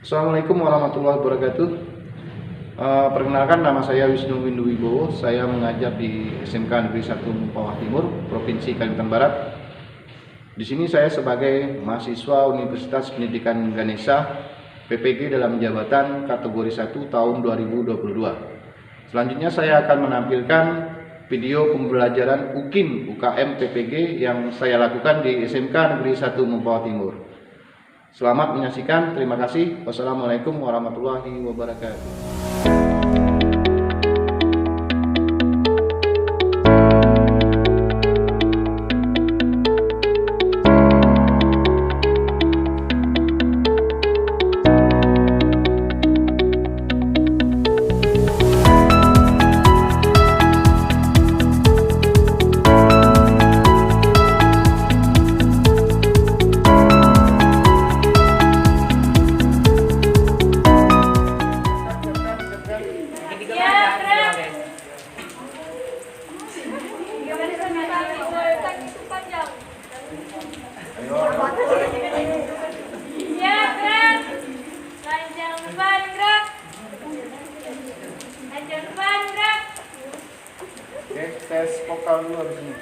Assalamualaikum warahmatullahi wabarakatuh. Perkenalkan, nama saya Wisnu Windu Wibowo. Saya mengajar di SMK Negeri 1 Mempawah Timur, Provinsi Kalimantan Barat. Di sini saya sebagai mahasiswa Universitas Pendidikan Ganesha PPG dalam jabatan kategori 1 tahun 2022. Selanjutnya saya akan menampilkan video pembelajaran UKM PPG yang saya lakukan di SMK Negeri 1 Mempawah Timur. Selamat menyaksikan, terima kasih. Wassalamualaikum warahmatullahi wabarakatuh. Tes vokal dulu habis ini.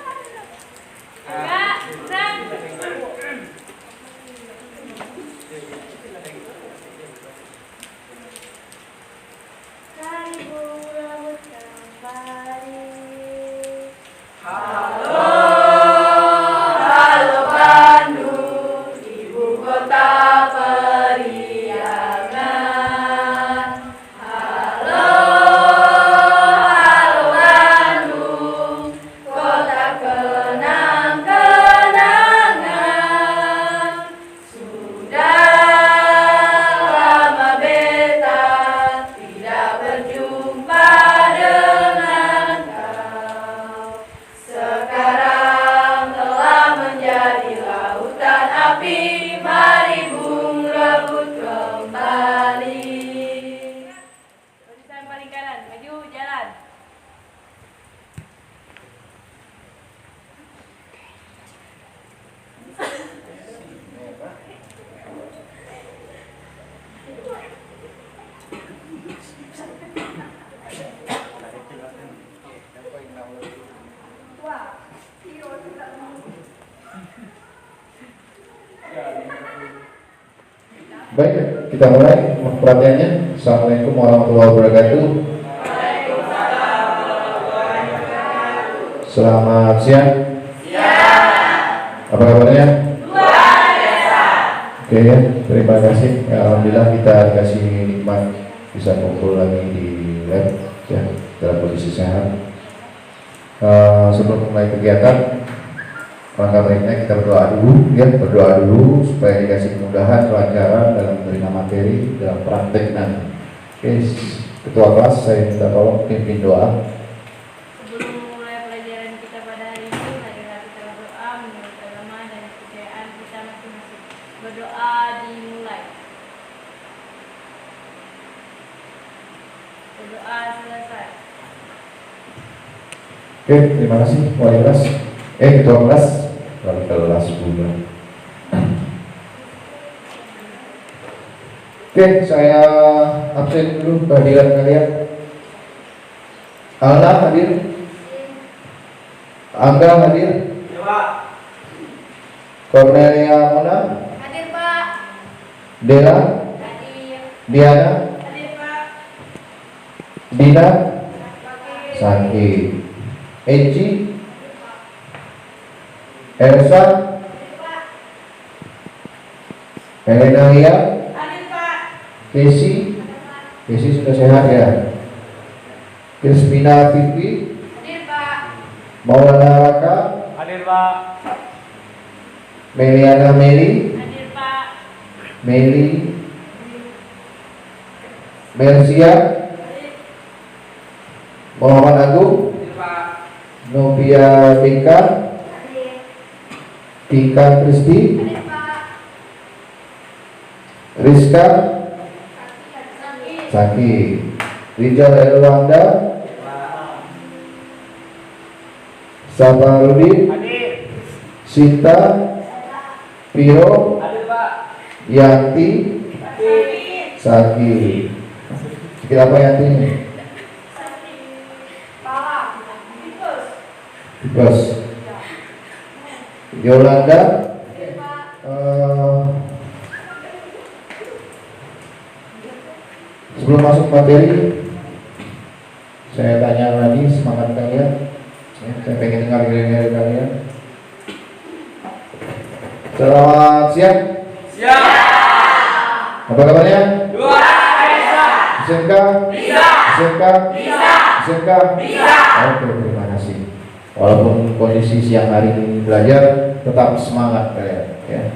Baik, kita mulai perhatiannya. Assalamualaikum warahmatullahi wabarakatuh. Selamat siang. Apa kabarnya? Luar biasa. Oke ya, terima kasih. Alhamdulillah kita dikasih nikmat bisa kumpul lagi di lab ya, dalam kondisi sehat. Sebelum mulai kegiatan, langkah baiknya kita berdoa dulu supaya dikasih kemudahan, kelancaran dalam menerima materi dalam praktek nanti. Oke, ketua kelas saya minta tolong pimpin doa. Sebelum memulai pelajaran kita pada hari ini, marilah kita berdoa menurut agama dan kepercayaan kita masing-masing. Berdoa dimulai. Berdoa selesai. Oke, terima kasih wali kelas. Ketua kelas, wali kelas juga. Oke, saya absen dulu kehadiran kalian. Alna hadir, Angga hadir, Cornelia Mona Hadir, Pak. Dela, Hadir. Diana, Hadir, Pak. Dina, Hadir. Saki, Eci, Elsa, Helena Lia, Hadir, Pak. Kesi sudah sehat ya. Crispina Vivi, Hadir, Pak. Maulana Raka, Hadir, Pak. Meliana Meli, Hadir, Pak. Meli, Mersia, Muhammad Agung, Hadir, Pak. Novia Tika, Hadir. Tika Kristi, Hadir, Pak. Rizka, Sakit. Saki, Rizal Erlanda, Safarudin, Hadir. Sinta, Piro, Hadir, Pak. Yanti, Hadir. Sakit. Sakit apa ya ini? Sakit kepala, Tipes. Yolanda, sebelum masuk materi, saya tanya lagi semangat kalian. Saya pengen dengar dari kalian. Selamat siang. Siang. Apa kabarnya? Luar biasa. SMK? Bisa. SMK? Bisa. SMK? Bisa. Oke, terima kasih. Walaupun kondisi siang hari ini belajar, tetap semangat kalian. Ya.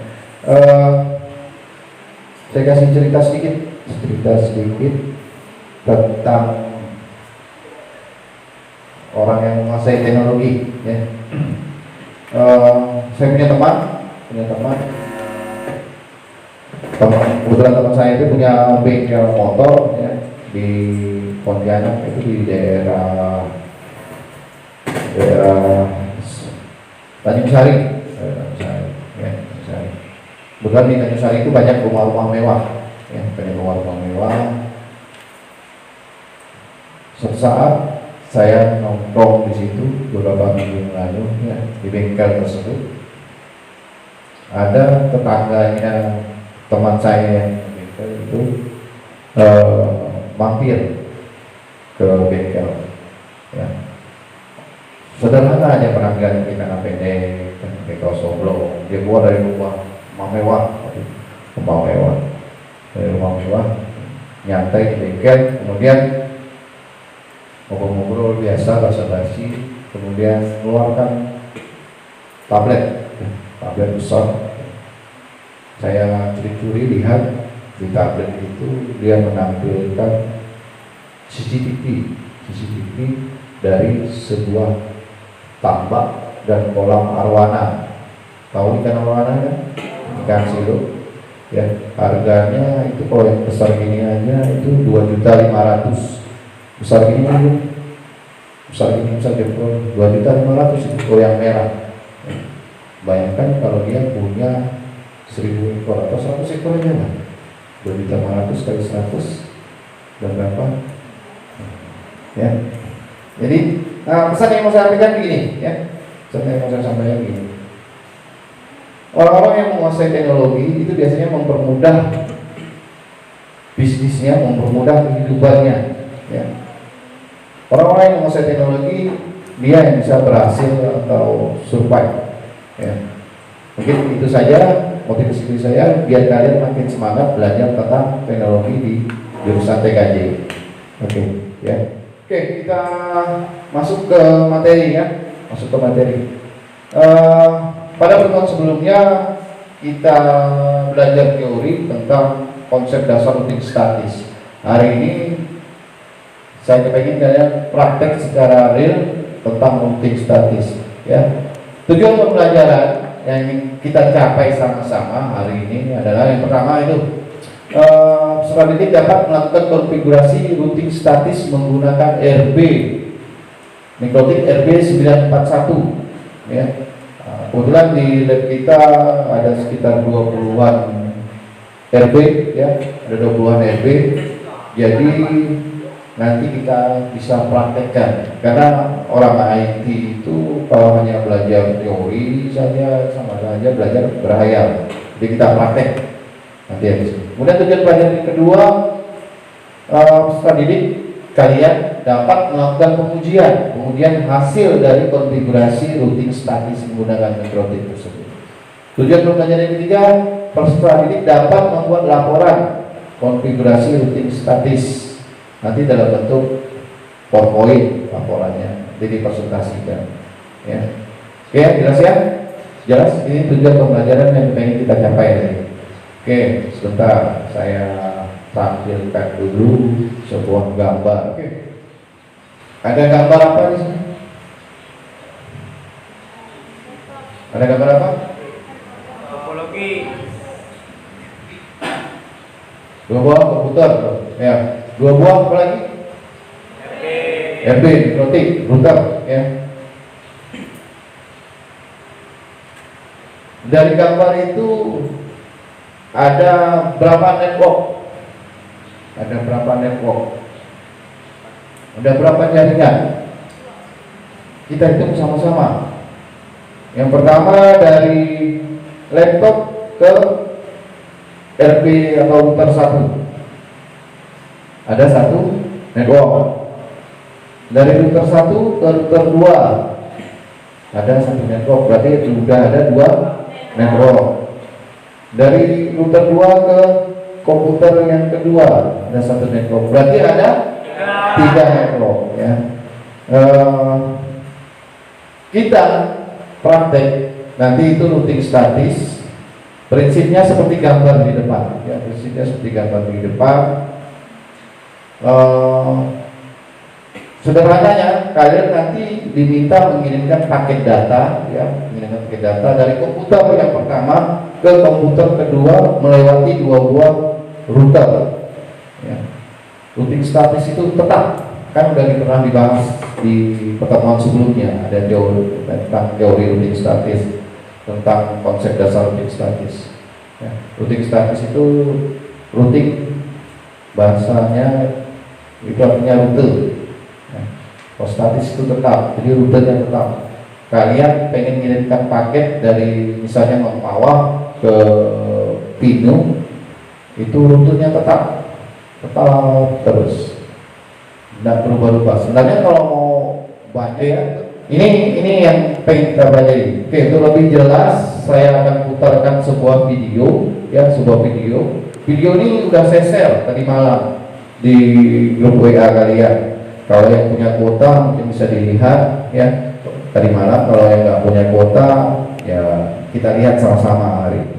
Saya kasih cerita sedikit tentang orang yang menguasai teknologi. Ya. Saya punya teman. Kebetulan teman saya itu punya bengkel motor ya, di Pontianak, itu di daerah Tanjung Sari. Ya, Tanjung Sari. Bukan di Tanjung Sari itu banyak rumah-rumah mewah, ya, banyak rumah-rumah mewah. Suatu saat saya nongkrong di situ beberapa minggu lalu, ya, di bengkel tersebut. Ada tetangganya teman saya yang di bengkel itu mampir ke bengkel. Ya. Sederhana aja penampilan kita, celana pendek, pakai kaos oblong. Dia keluar dari rumah mewah, nyantai di bengkel, kemudian ngobrol-ngobrol biasa, basa-basi, kemudian keluarkan tablet besar. Saya curi-curi lihat di tablet itu dia menampilkan CCTV dari sebuah tambak dan kolam arwana. Tahu ikan arwana kan? Ikan silo. Ya, harganya itu kalau yang besar gini aja itu 2.500.000. Besar gini aja. Besar jempol 2.500.000 itu kalau yang merah. Ya. Bayangkan kalau dia punya 1.000 ekor atau 100 ekor aja lah. 2.500.000 kali 100 dan berapa? Ya. Jadi pesan yang mau saya sampaikan begini, ya. Orang-orang yang menguasai teknologi itu biasanya mempermudah bisnisnya, mempermudah kehidupannya, ya. Orang-orang yang menguasai teknologi, dia yang bisa berhasil atau survive, ya. Mungkin itu saja motivasi saya, biar kalian makin semangat belajar tentang teknologi di jurusan TKJ. Oke, ya. Oke, kita masuk ke materi, ya. Pada pertemuan sebelumnya kita belajar teori tentang konsep dasar routing statis. Hari ini saya ingin kalian praktek secara real tentang routing statis, ya. Tujuan pembelajaran yang ingin kita capai sama-sama hari ini adalah yang pertama itu peserta didik dapat melakukan konfigurasi routing statis menggunakan RB Mikrotik RB941, ya. Kebetulan di lab kita ada sekitar 20-an RB, ya, ada 20-an RB. Jadi nanti kita bisa praktekkan, karena orang IT itu kalau hanya belajar teori saja sama saja belajar berhayal. Jadi kita praktek nanti habis. Kemudian tujuan pelajaran yang kedua, peserta didik kalian dapat melakukan pengujian hasil dari konfigurasi routing statis menggunakan mikrotik tersebut. Tujuan pembelajaran yang ketiga, peserta didik dapat membuat laporan konfigurasi routing statis nanti dalam bentuk PowerPoint laporannya, jadi dipresentasikan, ya. Oke, jelas ya? Jelas, ini tujuan pembelajaran yang ingin kita capai tadi. Oke, sebentar saya tampilkan dulu sebuah gambar. Oke. Ada gambar apa di sini? Ada gambar apa? Topologi. Dua buah komputer, ya. Dua buah apa lagi? RB, mikrotik, router, ya. Dari gambar itu ada berapa network? Ada berapa network? Ada berapa jaringan? Kita hitung sama-sama. Yang pertama dari laptop ke RP atau router 1. Ada satu network. Dari router 1 ke router 2 ada satu network, berarti sudah ada 2 network. Dari router 2 ke komputer yang kedua ada satu network, berarti ada 3 network ya. Kita praktek nanti itu routing statis. Prinsipnya seperti gambar di depan ya, prinsipnya seperti gambar di depan. Sederhananya kalian nanti diminta mengirimkan paket data ya, mengirimkan paket data dari komputer yang pertama ke komputer kedua melewati 2 buah router ya. Routing statis itu tetap, kan udah pernah dibahas di pertemuan sebelumnya, ada teori tentang teori routing statis, tentang konsep dasar routing statis ya. Routing statis itu routing, bahasanya itu artinya rute ya. Kalau statis itu tetap, jadi rutenya tetap. Kalian pengen mengirimkan paket dari misalnya Mempawah ke Pinu, itu rutenya tetap terus, tidak berubah-ubah. Sebenarnya kalau mau baca ini yang pengen kita pelajari. Oke, itu lebih jelas saya akan putarkan sebuah video ya, sebuah video. Video ini udah saya share tadi malam di grup WA kalian. Kalau yang punya kuota mungkin bisa dilihat ya tadi malam. Kalau yang nggak punya kuota ya kita lihat sama-sama hari ini.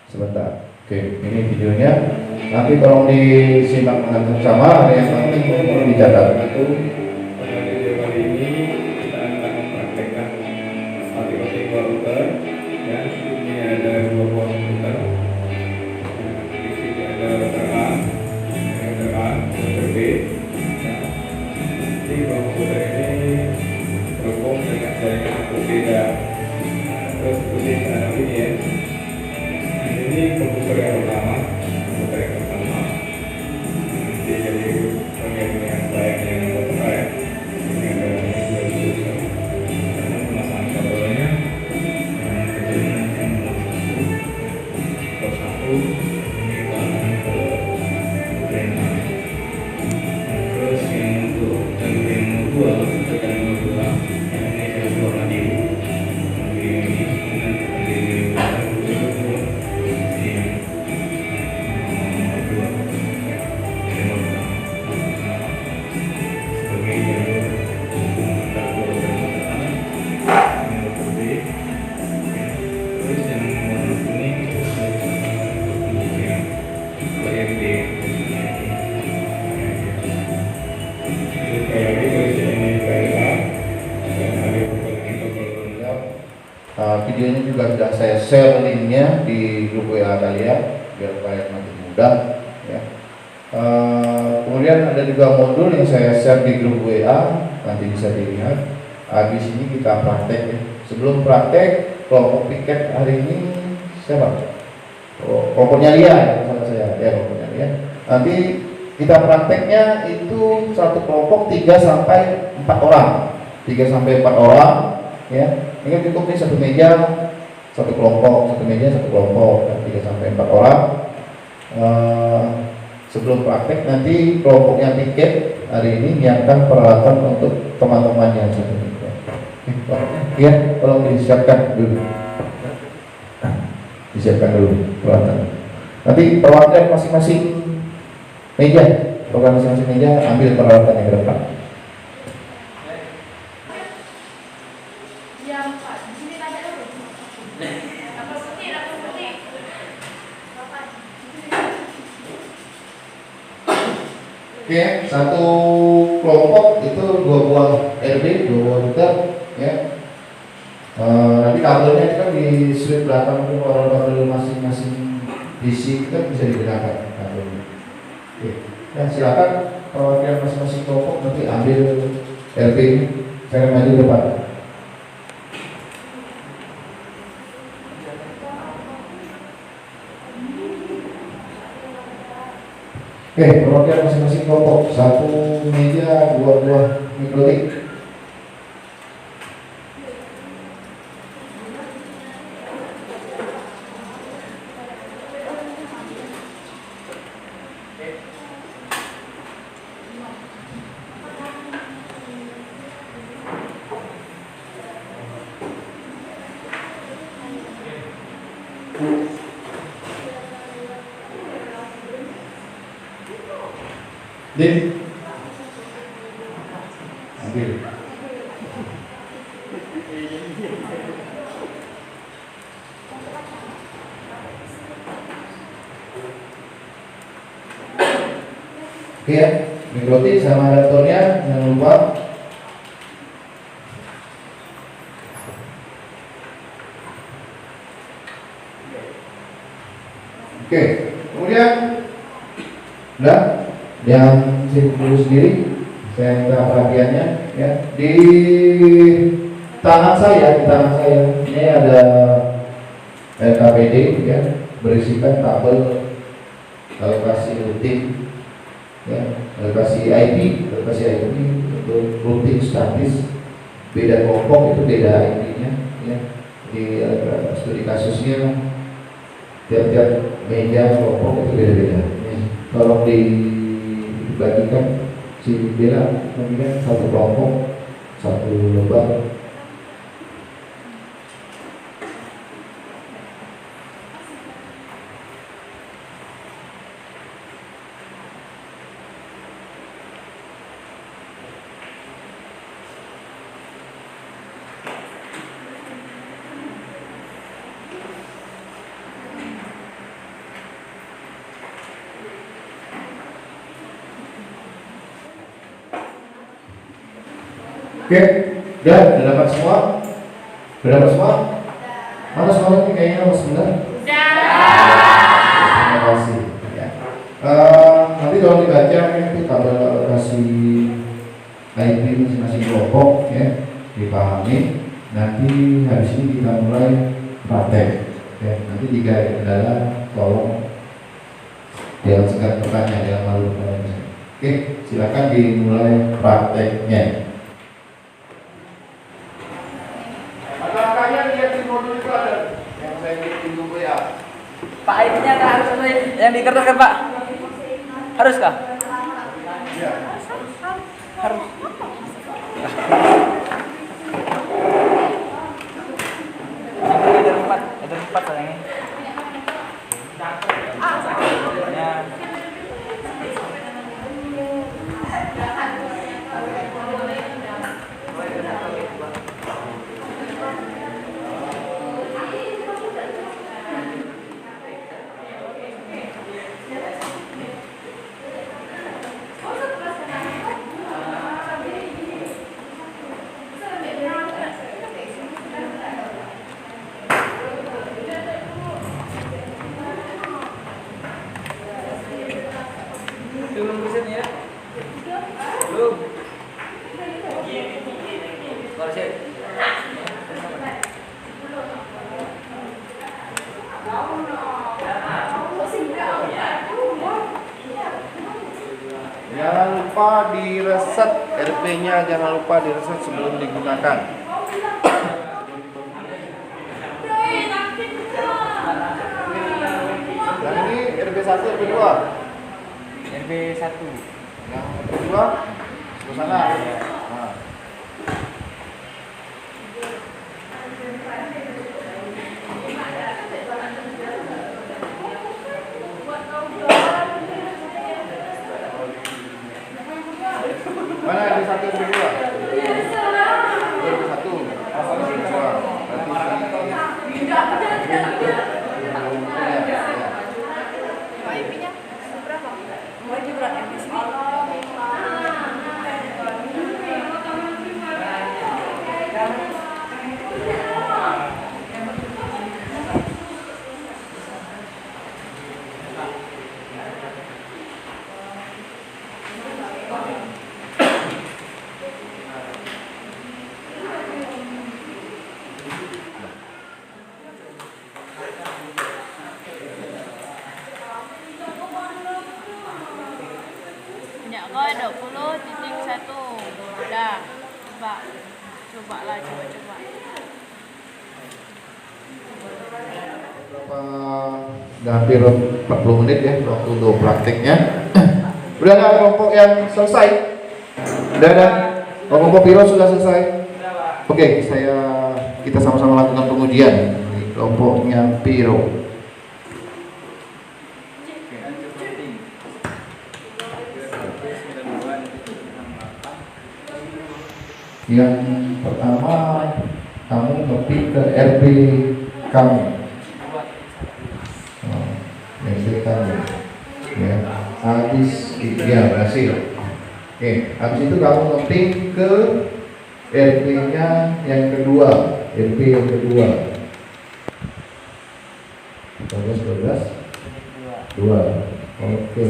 Sebentar. Oke, ini videonya. Nanti tolong disimak dengan sama, ada yang penting perlu dicatat. Itu pada video kali ini kita akan mempraktekkan matematik komputer ya. Ini ada 2 buah komputer. Di sini ada router A, router B. Jadi buah komputer ini terhubung dengan jaringan yang berbeda. Terus seperti saat ini ya. Ini komputer yang pertama. Jadi penggabungan baik yang berbaik ini adalah sudah disusah karena pemasangan kabelnya kejadian yang satu ini bahan ke Ukraina, terus yang untuk yang kedua ini kedua radio ini Video ini juga sudah saya share linknya di grup WA kalian biar kalian makin mudah ya. Kemudian ada juga modul yang saya share di grup WA, nanti bisa dilihat. Habis ini kita praktek ya. Sebelum praktek kelompok piket hari ini siapa? Kelompoknya Lia ya, salah saya ya, kelompoknya Lia. Nanti kita prakteknya itu satu kelompok 3 sampai 4 orang, 3 sampai 4 orang ya. Ini cukup nih satu meja, satu kelompok, satu meja, satu kelompok, 3 sampai 4 orang. Sebelum praktek nanti kelompok yang piket hari ini menyiapkan peralatan untuk teman-temannya satu meja. Ya, tolong disiapkan dulu. Disiapkan dulu peralatan. Nanti perwakilan masing-masing meja, program masing-masing meja ambil peralatannya ke depan. Oke, satu kelompok itu 2 buah RB, 2 buah router ya. Nanti kabelnya itu kan di switch belakang itu kabel masing-masing DC itu kan bisa digunakan kabelnya. Oke, ya silakan perwakilan masing-masing kelompok nanti ambil RB ini. Saya maju depan. Oke, perwakilan masing-masing kelompok, satu meja, dua buah mikrotik. Din, ambil. Oke ya, mikrotik sama adaptornya jangan lupa. Oke, kemudian udah yang dulu sendiri saya minta perhatiannya ya. Di tangan saya ini ada LKPD ya, berisikan tabel alokasi rutin ya, alokasi IP untuk rutin statis, beda kelompok itu beda IP-nya ya. Di studi kasusnya tiap-tiap meja kelompok itu beda-beda ya. Tolong dibagikan si Bella, kemudian satu kelompok satu lembar. Oke, udah dapat semua? Udah dapat semua? Mana semuanya kayaknya Mas benar? Terima kasih. Ya. Nanti kalau dibaca itu tabel alokasi IP masing-masing kelompok ya, dipahami. Nanti habis ini kita mulai praktek. Ya. Nanti jika ada kendala, tolong jangan sekat pertanyaan, jangan malu pertanyaan. Oke, silakan dimulai prakteknya. Pak, IP-nya nggak harus sesuai yang di kertas kan Pak? Haruskah? Ya. Harus. Ada empat sayangnya. Ya. Belum bisa nih ya? Belum. Kalau sih. Jangan lupa direset RP-nya, jangan lupa direset sebelum digunakan. Yang ini RB1 RB2. RB1. Yang kedua sebelah sana. Nah. Mana RB1 RB2? RB1. Aku 20.1. Udah. Coba lah, coba. Udah hampir 40 menit ya waktu untuk prakteknya. Udah ada kelompok yang selesai? Udah ada? Kelompok Piro sudah selesai? Oke, kita sama-sama lakukan pengujian di kelompoknya Piro. Yang pertama, kamu ngetik ke RP kamu. RP kamu. Ya, habis ya berhasil. Oke, habis itu kamu ngetik ke RP-nya yang kedua, RP yang kedua. 12. Oke.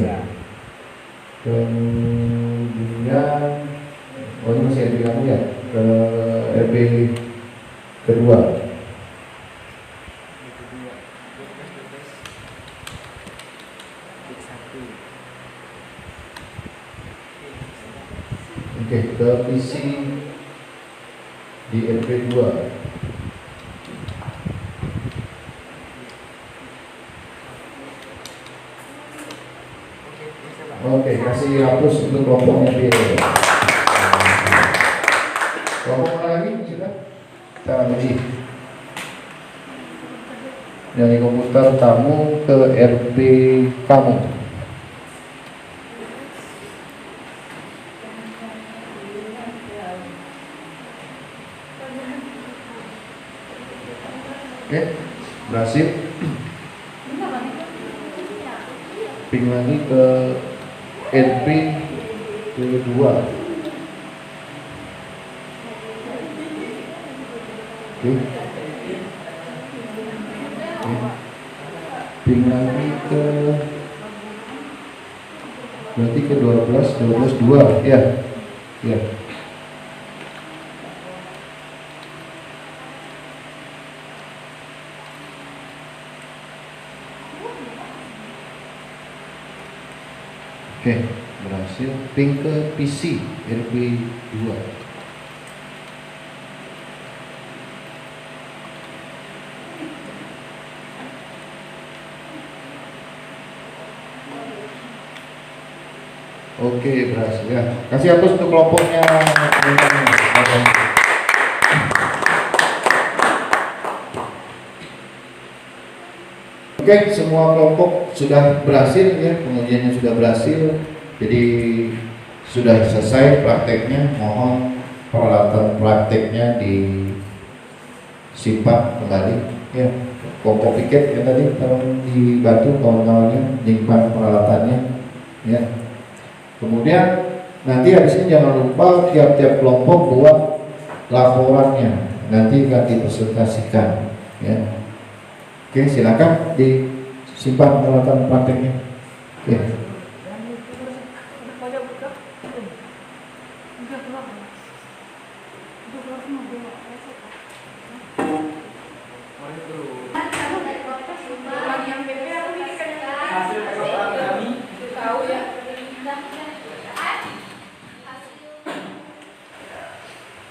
Kemudian ini masih RP kamu ya, ke RP kedua. Oke, ke PC di RP 2. Oke, kasih hapus untuk kelompoknya Piro. Kelompok mana lagi? Sudah? Kita uji. Dari komputer kamu ke RP kamu. Oke, berhasil. Ping lagi ke RP kedua. Oke. Ping lagi ke berarti ke 12 2 ya. Ya. Oke, berhasil. Ping ke PC RP 2. Oke, berhasil ya. Kasih hapus untuk kelompoknya. Oke, semua kelompok sudah berhasil ya, pengujiannya sudah berhasil. Jadi sudah selesai prakteknya. Mohon peralatan prakteknya disimpan kembali ya. Kelompok piket yang tadi tolong dibantu kawan-kawannya menyimpan peralatannya ya. Kemudian nanti habis ini jangan lupa tiap-tiap kelompok buat laporannya, nanti akan dipresentasikan ya. Oke, silakan disimpan peralatan prakteknya. Oke.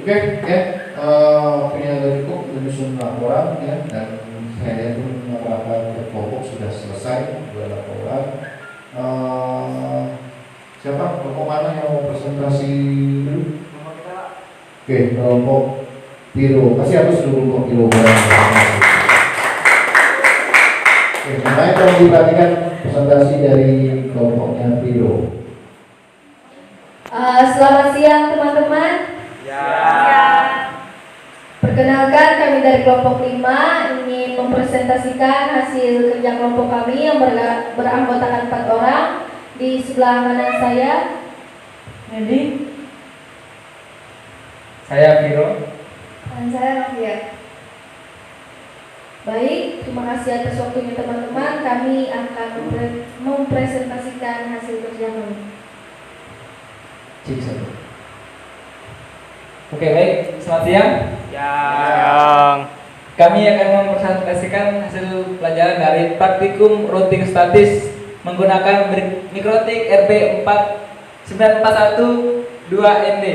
Oke, ya, punya dariku menyusun laporan ya, dan saya pun melaporkan ke kelompok sudah selesai dua laporan. Siapa kelompok mana yang mau presentasi dulu? Oke, kelompok Piro. Kasih harus dulu kelompok Piro. Oke, mulai tolong diperhatikan presentasi dari kelompoknya Piro. Selamat siang teman-teman. Perkenalkan, kami dari kelompok 5 ingin mempresentasikan hasil kerja kelompok kami yang beranggotakan 4 orang. Di sebelah kanan saya Jadi saya Piro. dan saya Rafia. Baik, terima kasih atas waktunya teman-teman. Kami akan mempresentasikan hasil kerja kami. Cik satu. Oke, baik, selamat siang. Kami akan mempresentasikan hasil pelajaran dari praktikum routing statis menggunakan mikrotik RP 4 941 2ND.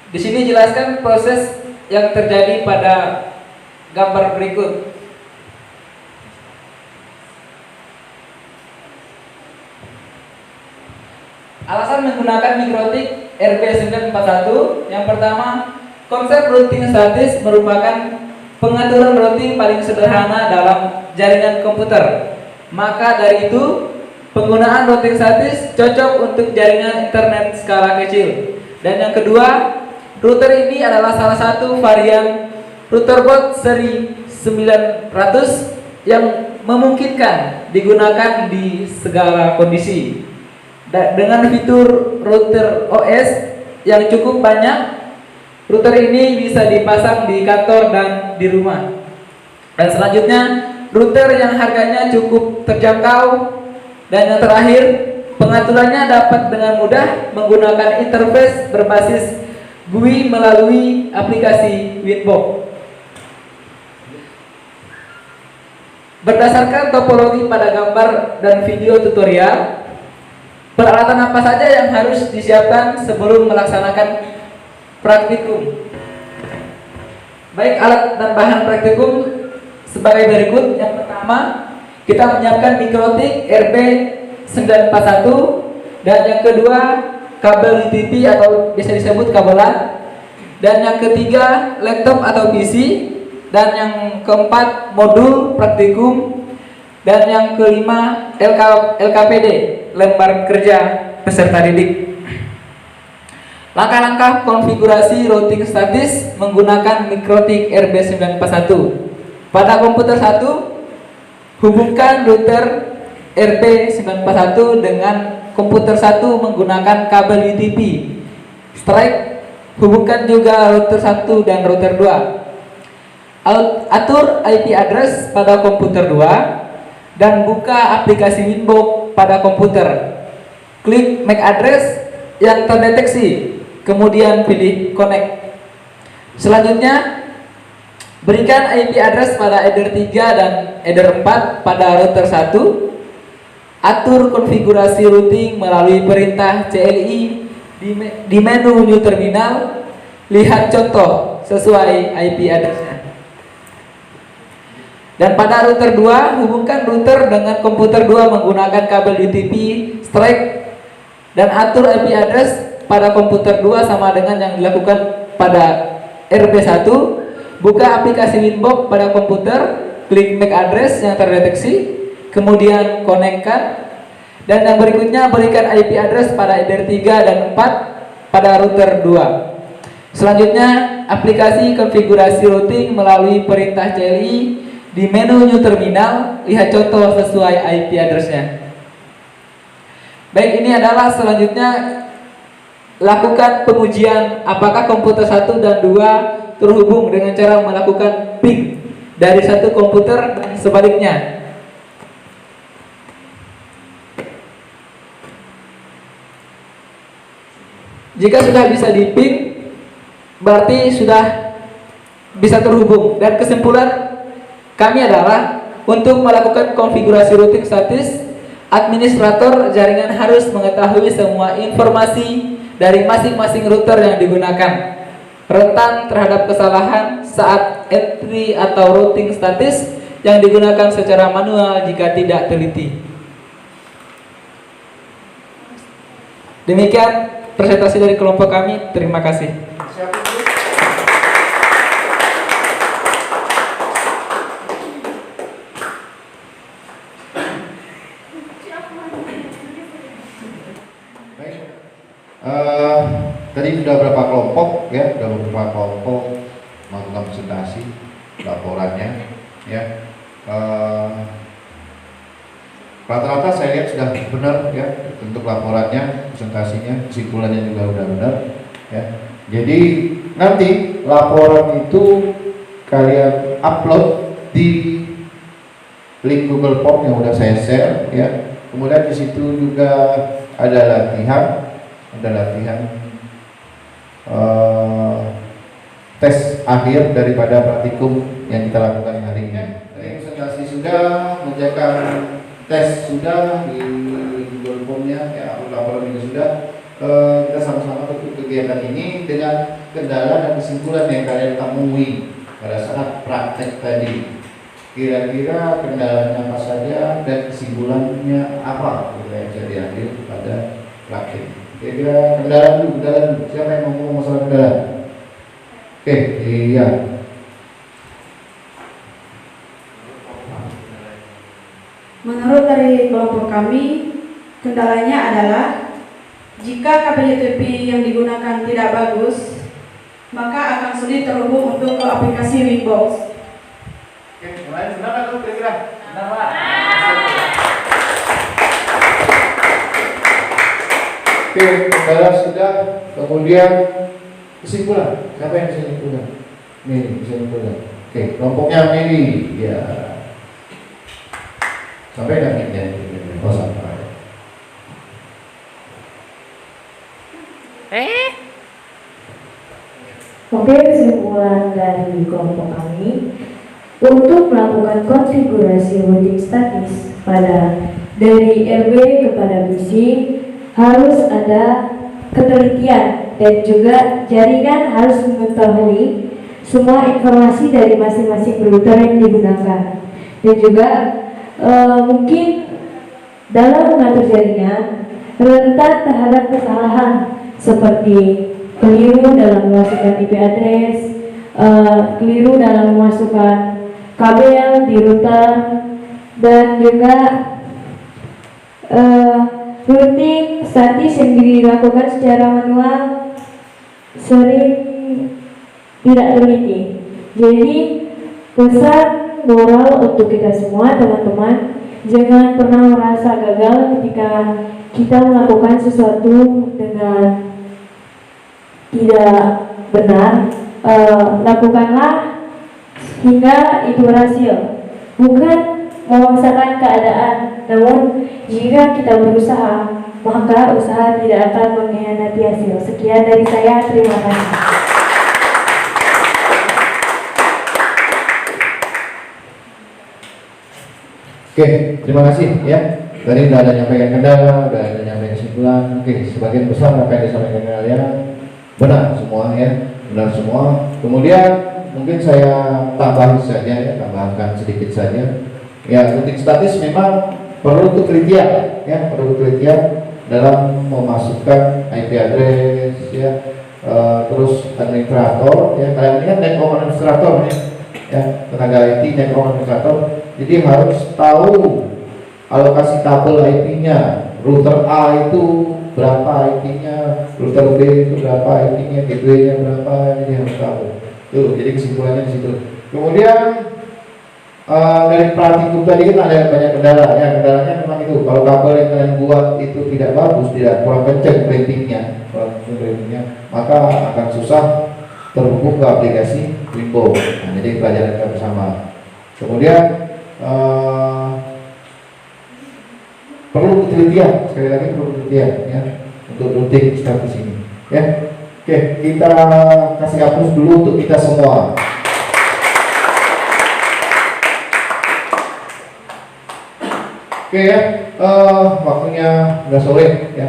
Di sini jelaskan proses yang terjadi pada gambar berikut. Alasan menggunakan mikrotik RB941, yang pertama, konsep routing statis merupakan pengaturan routing paling sederhana dalam jaringan komputer. Maka dari itu, penggunaan routing statis cocok untuk jaringan internet skala kecil. Dan yang kedua, router ini adalah salah satu varian router board seri 900 yang memungkinkan digunakan di segala kondisi. Dengan fitur router OS yang cukup banyak, router ini bisa dipasang di kantor dan di rumah. Dan selanjutnya, router yang harganya cukup terjangkau. Dan yang terakhir, pengaturannya dapat dengan mudah menggunakan interface berbasis GUI melalui aplikasi Winbox. Berdasarkan topologi pada gambar dan video tutorial, peralatan apa saja yang harus disiapkan sebelum melaksanakan praktikum? Baik, alat dan bahan praktikum sebagai berikut. Yang pertama, kita menyiapkan mikrotik RB941, dan yang kedua, kabel UTP atau bisa disebut kabelan, dan yang ketiga, laptop atau PC, dan yang keempat, modul praktikum, dan yang kelima, LKPD, lembar kerja peserta didik. Langkah-langkah konfigurasi routing statis menggunakan mikrotik RB941. Pada komputer 1, hubungkan router RB941 dengan komputer 1 menggunakan kabel UTP. Hubungkan juga router 1 dan router 2. Atur IP address pada komputer 2 dan buka aplikasi Winbox pada komputer. Klik MAC address yang terdeteksi, kemudian pilih connect. Selanjutnya, berikan IP address pada header 3 dan header 4 pada router 1. Atur konfigurasi routing melalui perintah CLI di menu New Terminal. Lihat contoh sesuai IP address-nya. Dan pada router 2, hubungkan router dengan komputer 2 menggunakan kabel UTP strike, dan atur IP address pada komputer 2 sama dengan yang dilakukan pada RB1. Buka aplikasi Winbox pada komputer, klik MAC address yang terdeteksi, kemudian konekkan. Dan yang berikutnya, berikan IP address pada header 3 dan 4 pada router 2. Selanjutnya, aplikasi konfigurasi routing melalui perintah CLI di menu New Terminal. Lihat contoh sesuai IP address-nya. Baik, ini adalah selanjutnya lakukan pengujian apakah komputer 1 dan 2 terhubung dengan cara melakukan ping dari satu komputer dan sebaliknya. Jika sudah bisa di-ping, berarti sudah bisa terhubung. Dan kesimpulan kami adalah, untuk melakukan konfigurasi routing statis, administrator jaringan harus mengetahui semua informasi dari masing-masing router yang digunakan, rentan terhadap kesalahan saat entry atau routing statis yang digunakan secara manual jika tidak teliti. Demikian presentasi dari kelompok kami. Terima kasih. Tadi sudah berapa kelompok ya, sudah beberapa kelompok melakukan presentasi laporannya ya. Rata-rata saya lihat sudah benar ya untuk laporannya, presentasinya, kesimpulannya juga sudah benar ya. Jadi nanti laporan itu kalian upload di link Google Form yang udah saya share ya. Kemudian di situ juga ada latihan tes akhir daripada praktikum yang kita lakukan hari ini. Presentasi sudah, mengerjakan tes sudah di Google Form-nya, ya laporan juga sudah. Kita sama-sama tutup kegiatan ini dengan kendala dan kesimpulan yang kalian temui pada saat praktek tadi. Kira-kira kendalanya apa saja dan kesimpulannya apa yang bisa diambil pada praktek. Kira-kira kendala dulu. Siapa yang mau ngomong masalah kendala? Oke, iya. Menurut dari kelompok kami, kendalanya adalah jika kabel UTP yang digunakan tidak bagus, maka akan sulit terhubung untuk ke aplikasi Winbox. Oke, mulai benar nggak tuh kira-kira? Benar, Pak. Oke, kendala sudah. Kemudian kesimpulan. Siapa yang bisa nyimpulkan? Nih, bisa nyimpulkan. Oke, kelompoknya ini, ya. Sampai nggak nih? Oh, sampai. Oke, kesimpulan dari kelompok kami untuk melakukan konfigurasi routing statis dari RW kepada PC harus ada ketelitian dan juga jaringan harus mengetahui semua informasi dari masing-masing router yang digunakan dan juga mungkin dalam mengatur jaringan rentan terhadap kesalahan seperti keliru dalam memasukkan IP address, keliru dalam memasukkan kabel di router, dan juga routing statis yang dilakukan secara manual sering tidak teliti. Jadi pesan moral untuk kita semua teman-teman, jangan pernah merasa gagal ketika kita melakukan sesuatu dengan tidak benar. Lakukanlah hingga itu berhasil, bukan memaksakan keadaan, namun jika kita berusaha maka usaha tidak akan mengkhianati hasil. Sekian dari saya, terima kasih. Oke, terima kasih ya. Tadi udah ada nyampaikan kendala, udah ada nyampaikan kesimpulan. Oke, sebagian besar apa yang disampaikan kalian benar semua ya, benar semua. Kemudian mungkin saya tambahkan saja ya, tambahkan sedikit saja. Ya, routing statis memang perlu ketelitian ya, perlu ketelitian dalam memasukkan IP address ya, terus administrator ya. Kalian ini kan network administrator ya, tenaga IT network administrator. Jadi harus tahu alokasi kabel IP-nya. Router A itu berapa IP-nya, router B itu berapa IP-nya, gateway-nya berapa, ini harus tahu. Tuh, jadi kesimpulannya di situ. Kemudian dari praktikum tadi kan ada banyak kendala ya. Kendalanya memang itu, kalau kabel yang kalian buat itu tidak bagus, tidak kurang kencang ratingnya, maka akan susah terhubung ke aplikasi Winbox. Nah, jadi pelajaran kita bersama. Kemudian perlu ketelitian, sekali lagi perlu ketelitian ya untuk routing status ini ya. Oke, kita kasih hapus dulu untuk kita semua. Oke ya, waktunya udah sore ya.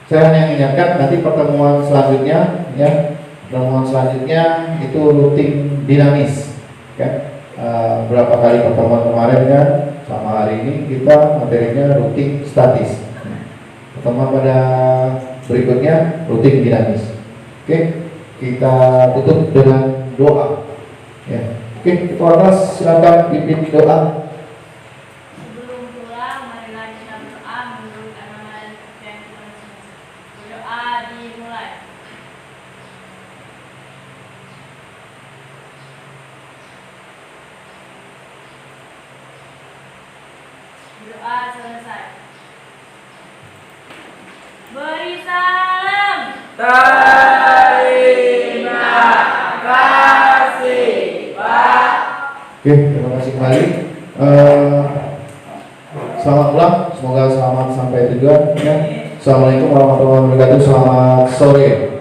Saya hanya ingatkan nanti pertemuan selanjutnya ya, pertemuan selanjutnya itu routing dinamis ya. Berapa kali pertemuan kemarin kan, sama hari ini kita materinya routing statis. Pertemuan pada berikutnya routing dinamis. Oke, kita tutup dengan doa ya. Oke, ketua kelas silakan pimpin doa. Sebelum pulang, marilah kita berdoa menurut agama dan kepercayaan kita masing-masing. Berdoa dimulai. Berdoa selesai. Beri salam. Terima kasih, Pak. Oke, terima kasih kembali. Selamat pulang, semoga selamat sampai tujuan ya. Assalamualaikum warahmatullahi wabarakatuh. Selamat sore.